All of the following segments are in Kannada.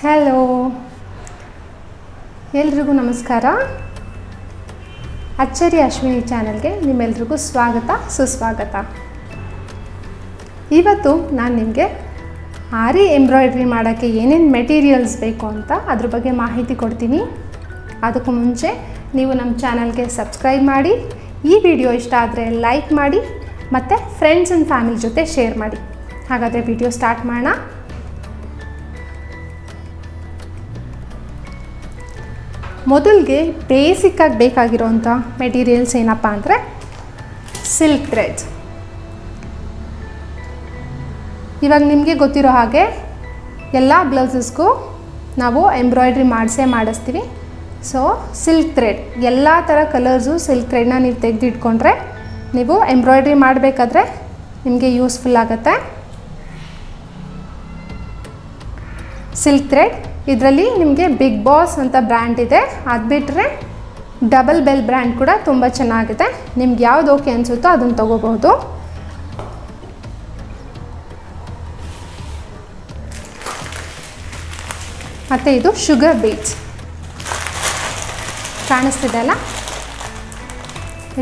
ಹಲೋ, ಎಲ್ರಿಗೂ ನಮಸ್ಕಾರ. ಅಚ್ಚರಿ ಅಶ್ವಿನಿ ಚಾನಲ್ಗೆ ನಿಮ್ಮೆಲ್ರಿಗೂ ಸ್ವಾಗತ ಸುಸ್ವಾಗತ. ಇವತ್ತು ನಾನು ನಿಮಗೆ ಆರಿ ಎಂಬ್ರಾಯ್ಡ್ರಿ ಮಾಡೋಕ್ಕೆ ಏನೇನು ಮೆಟೀರಿಯಲ್ಸ್ ಬೇಕು ಅಂತ ಅದ್ರ ಬಗ್ಗೆ ಮಾಹಿತಿ ಕೊಡ್ತೀನಿ. ಅದಕ್ಕೂ ಮುಂಚೆ ನೀವು ನಮ್ಮ ಚಾನಲ್ಗೆ ಸಬ್ಸ್ಕ್ರೈಬ್ ಮಾಡಿ, ಈ ವಿಡಿಯೋ ಇಷ್ಟ ಆದರೆ ಲೈಕ್ ಮಾಡಿ ಮತ್ತು ಫ್ರೆಂಡ್ಸ್ ಆ್ಯಂಡ್ ಫ್ಯಾಮಿಲಿ ಜೊತೆ ಶೇರ್ ಮಾಡಿ. ಹಾಗಾದರೆ ವಿಡಿಯೋ ಸ್ಟಾರ್ಟ್ ಮಾಡೋಣ. ಮೊದಲಿಗೆ ಬೇಸಿಕ್ಕಾಗಿ ಬೇಕಾಗಿರೋಂಥ ಮೆಟೀರಿಯಲ್ಸ್ ಏನಪ್ಪ ಅಂದರೆ ಸಿಲ್ಕ್ ಥ್ರೆಡ್ಸ್. ಇವಾಗ ನಿಮಗೆ ಗೊತ್ತಿರೋ ಹಾಗೆ ಎಲ್ಲ ಬ್ಲೌಸಸ್ಗೂ ನಾವು ಎಂಬ್ರಾಯ್ಡ್ರಿ ಮಾಡಿಸ್ತೀವಿ. ಸೊ ಸಿಲ್ಕ್ ಥ್ರೆಡ್, ಎಲ್ಲ ಥರ ಕಲರ್ಸು ಸಿಲ್ಕ್ ಥ್ರೆಡ್ನ ನೀವು ತೆಗೆದಿಟ್ಕೊಂಡ್ರೆ ನೀವು ಎಂಬ್ರಾಯ್ಡ್ರಿ ಮಾಡಬೇಕಾದ್ರೆ ನಿಮಗೆ ಯೂಸ್ಫುಲ್ ಆಗುತ್ತೆ. ಸಿಲ್ಕ್ ಥ್ರೆಡ್ ಇದರಲ್ಲಿ ನಿಮಗೆ ಬಿಗ್ ಬಾಸ್ ಅಂತ ಬ್ರ್ಯಾಂಡ್ ಇದೆ. ಅದು ಬಿಟ್ಟರೆ ಡಬಲ್ ಬೆಲ್ ಬ್ರ್ಯಾಂಡ್ ಕೂಡ ತುಂಬ ಚೆನ್ನಾಗಿದೆ. ನಿಮ್ಗೆ ಯಾವುದು ಓಕೆ ಅನಿಸುತ್ತೋ ಅದನ್ನು ತೊಗೋಬಹುದು. ಮತ್ತು ಇದು ಶುಗರ್ ಬೀಟ್ಸ್ ಕಾಣಿಸ್ತಿದೆ ಅಲ್ಲ,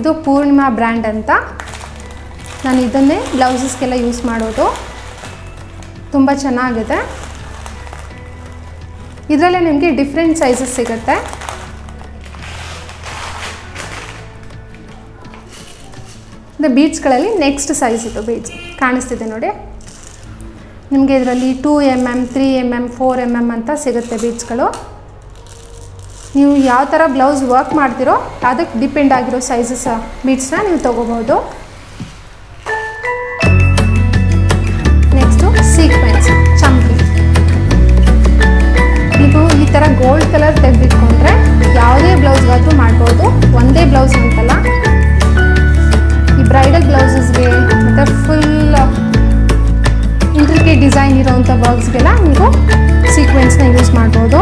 ಇದು ಪೂರ್ಣಿಮಾ ಬ್ರ್ಯಾಂಡ್ ಅಂತ. ನಾನು ಇದನ್ನೇ ಬ್ಲೌಸಸ್ಗೆಲ್ಲ ಯೂಸ್ ಮಾಡೋದು. ತುಂಬ ಚೆನ್ನಾಗಿದೆ. ಇದರಲ್ಲೇ ನಿಮಗೆ ಡಿಫ್ರೆಂಟ್ ಸೈಜಸ್ ಸಿಗುತ್ತೆ. ಇದು ಬೀಡ್ಸ್ಗಳಲ್ಲಿ ನೆಕ್ಸ್ಟ್ ಸೈಜ್ ಇದು ಬೀಡ್ಸ್ ಕಾಣಿಸ್ತಿದೆ ನೋಡಿ. ನಿಮಗೆ ಇದರಲ್ಲಿ 2mm, 3mm, 4mm ಅಂತ ಸಿಗುತ್ತೆ ಬೀಡ್ಸ್ಗಳು. ನೀವು ಯಾವ ಥರ ಬ್ಲೌಸ್ ವರ್ಕ್ ಮಾಡ್ತೀರೋ ಅದಕ್ಕೆ ಡಿಪೆಂಡ್ ಆಗಿರೋ ಸೈಜಸ್ ಬೀಡ್ಸ್ನ ನೀವು ತೊಗೋಬೋದು. Next sequence chunky. ನೀವು ಈ ಥರ ಗೋಲ್ಡ್ ಕಲರ್ ತೆಗೆದಿಟ್ಕೊಂಡ್ರೆ ಯಾವುದೇ ಬ್ಲೌಸ್ಗಾದರೂ ಮಾಡ್ಬೋದು. ಒಂದೇ ಬ್ಲೌಸ್ ಅಂತಲ್ಲ, ಈ ಬ್ರೈಡಲ್ ಬ್ಲೌಸಸ್ಗೆ ಮತ್ತು ಫುಲ್ ಇಂಟ್ರಿಕೇಟ್ ಡಿಸೈನ್ ಇರೋವಂಥ ವರ್ಕ್ಸ್ಗೆಲ್ಲ ನೀವು ಸೀಕ್ವೆನ್ಸ್ನ ಯೂಸ್ ಮಾಡ್ಬೋದು.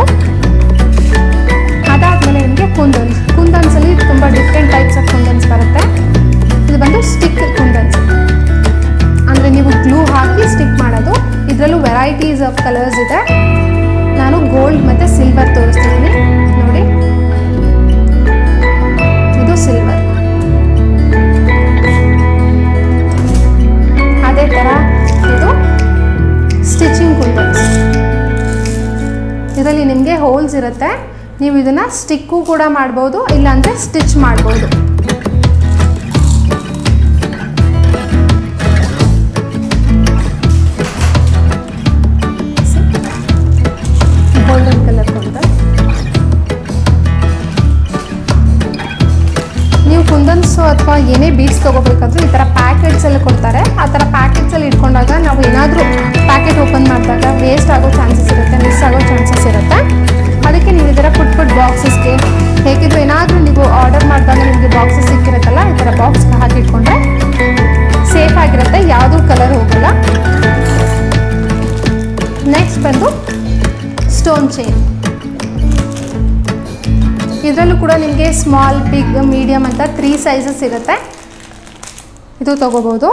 ಅದಾದಮೇಲೆ ನಿಮಗೆ ಕುಂದನ್ಸಲ್ಲಿ ತುಂಬ ಡಿಫ್ರೆಂಟ್ ಟೈಪ್ಸ್ ಆಫ್ ಕುಂದನ್ಸ್ ಬರುತ್ತೆ. ಇದು ಬಂದು ಸ್ಟಿಕ್ ಕುಂದನ್ಸ್, ಅಂದರೆ ನೀವು ಗ್ಲೂ ಹಾಕಿ ಸ್ಟಿಕ್ ಮಾಡೋದು. ಇದರಲ್ಲೂ ವೆರೈಟೀಸ್ ಆಫ್ ಕಲರ್ಸ್ ಇದೆ. ನಾನು ಗೋಲ್ಡ್ ಮತ್ತು ಸಿಲ್ವರ್ ತೋರಿಸ್ತಿದ್ದೀನಿ ನೋಡಿ. ಇದು ಸಿಲ್ವರ್. ಅದೇ ಥರ ಇದು ಸ್ಟಿಚಿಂಗ್ ಕುಂದನ್ಸ್. ಇದರಲ್ಲಿ ನಿಮಗೆ ಹೋಲ್ಸ್ ಇರುತ್ತೆ. ನೀವು ಇದನ್ನು ಸ್ಟಿಕ್ಕು ಕೂಡ ಮಾಡ್ಬೋದು, ಇಲ್ಲಾಂದರೆ ಸ್ಟಿಚ್ ಮಾಡ್ಬೋದು. Golden colour kundan. ನೀವು ಕುಂದನ್ಸು ಅಥವಾ ಏನೇ ಬೀಡ್ಸ್ ತೊಗೋಬೇಕಾದ್ರೂ ಈ ಥರ ಪ್ಯಾಕೆಟ್ಸಲ್ಲಿ ಕೊಡ್ತಾರೆ. ಆ ಥರ ಪ್ಯಾಕೆಟ್ಸಲ್ಲಿ ಇಟ್ಕೊಂಡಾಗ ನಾವು ಏನಾದರೂ ಪ್ಯಾಕೆಟ್ ಓಪನ್ ಮಾಡಿದಾಗ ವೇಸ್ಟ್ ಆಗೋ ಚಾನ್ಸಸ್ ಇರುತ್ತೆ, ಮಿಸ್ ಆಗೋ ಚಾನ್ಸಸ್ ಇರುತ್ತೆ. ಅದಕ್ಕೆ ನೀವು ಈ ಥರ ಪುಟ್ ಬಾಕ್ಸಸ್ಗೆ ಹೇಗಿದ್ರು ಏನಾದರೂ ನೀವು ಆರ್ಡರ್ ಮಾಡಿದಾಗ ನಿಮಗೆ ಬಾಕ್ಸಸ್ ಸಿಕ್ಕಿರುತ್ತಲ್ಲ, ಈ ಥರ ಬಾಕ್ಸ್ಗೆ ಹಾಕಿಟ್ಕೊಂಡ್ರೆ ಸೇಫ್ ಆಗಿರುತ್ತೆ, ಯಾವುದೂ ಕಲರ್ ಹೋಗಲ್ಲ. ನೆಕ್ಸ್ಟ್ ಬಂದು ಸ್ಟೋನ್ ಚೈನ್. ಇದರಲ್ಲೂ ಕೂಡ ನಿಮಗೆ ಸ್ಮಾಲ್, ಬಿಗ್, ಮೀಡಿಯಮ್ ಅಂತ 3 ಸೈಜಸ್ ಇರುತ್ತೆ. ಇದು ತಗೋಬೋದು.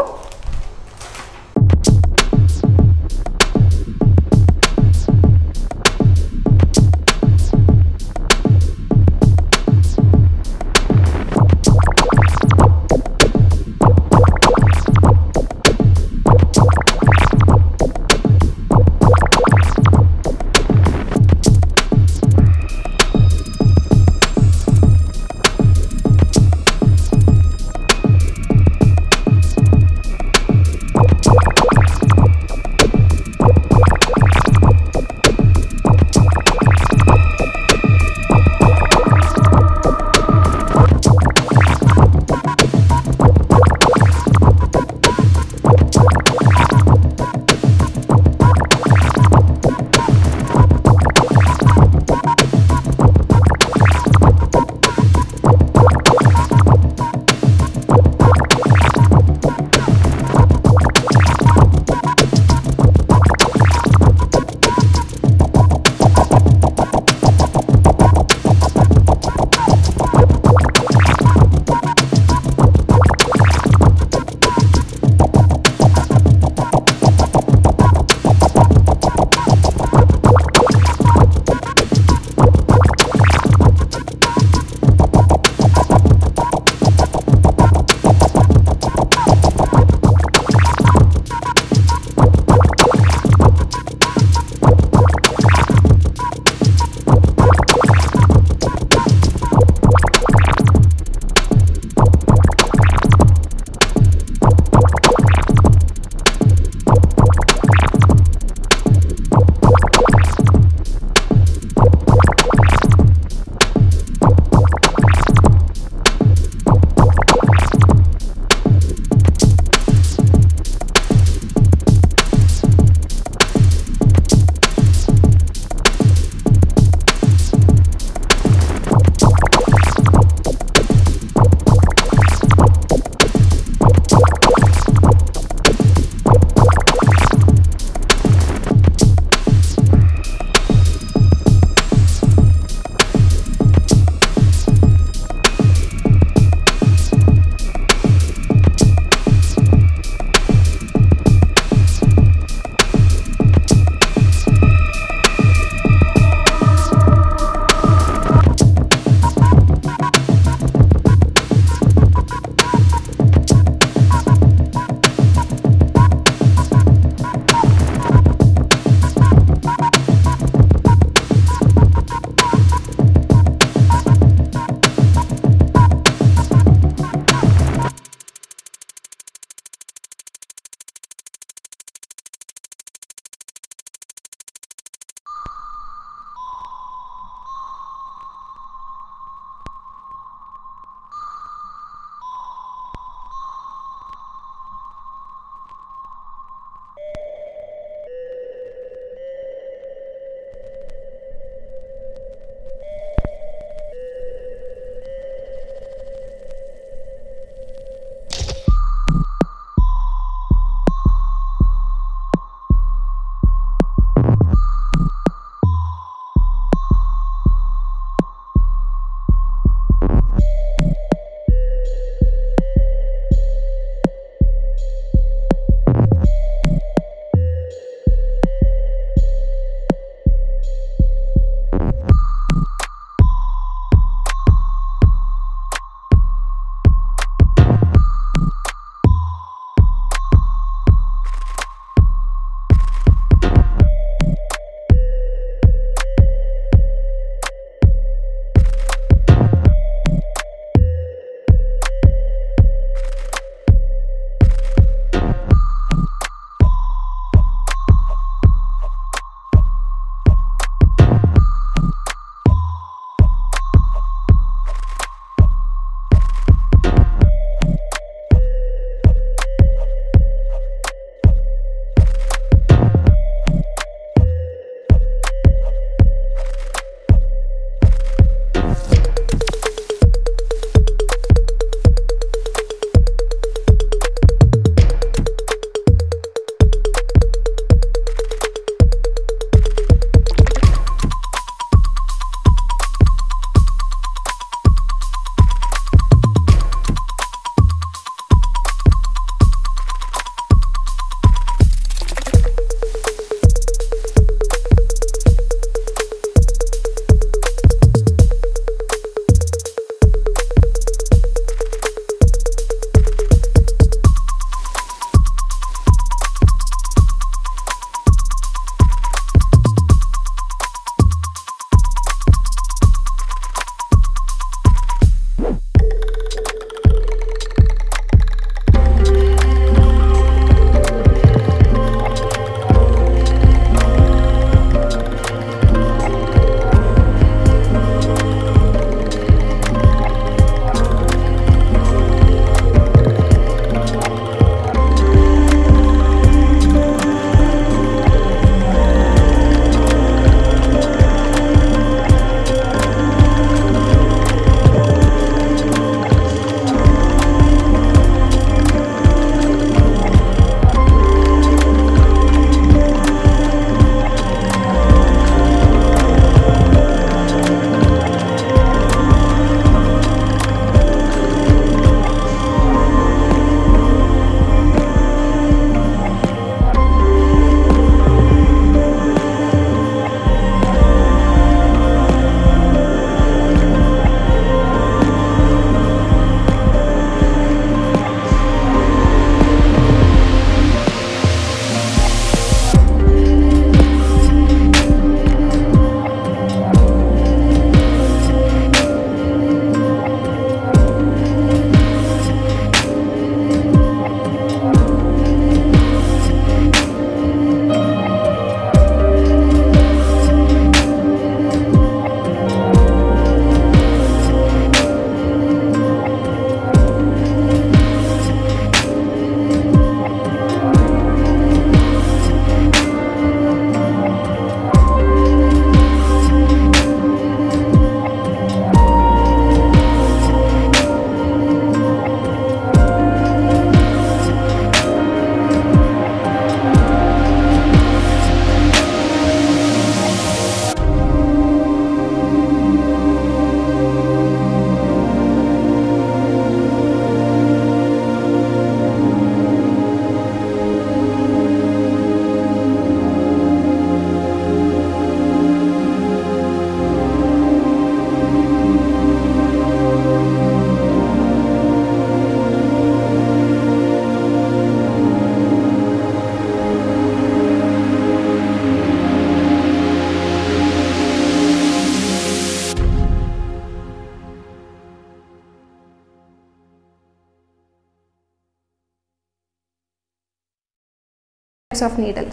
ಟೈಪ್ಸ್ ಆಫ್ ನೀಡಲ್,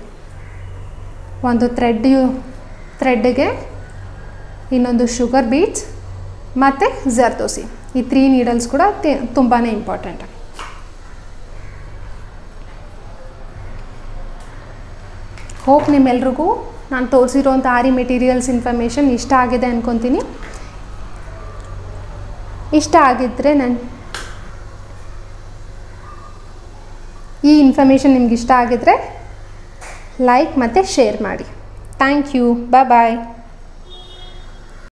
ಒಂದು ಥ್ರೆಡ್ಗೆ, ಇನ್ನೊಂದು ಶುಗರ್ ಬೀಡ್ಸ್ ಮತ್ತು ಜರ್ದೋಸಿ. ಈ 3 ನೀಡಲ್ಸ್ ಕೂಡ ತುಂಬಾ ಇಂಪಾರ್ಟೆಂಟ್. ಹೋಪ್ ನಿಮ್ಮೆಲ್ರಿಗೂ ನಾನು ತೋರಿಸಿರೋಂಥ ಆರಿ ಮೆಟೀರಿಯಲ್ಸ್ ಇನ್ಫಾರ್ಮೇಷನ್ ಇಷ್ಟ ಆಗಿದೆ ಅಂದ್ಕೊತೀನಿ. ಇಷ್ಟ ಆಗಿದ್ದರೆ ಈ ಇನ್ಫಾರ್ಮೇಷನ್ ನಿಮ್ಗೆ ಇಷ್ಟ ಆಗಿದ್ದರೆ ಲೈಕ್ ಮತ್ತು ಶೇರ್ ಮಾಡಿ. Thank you. ಬಾಯ್.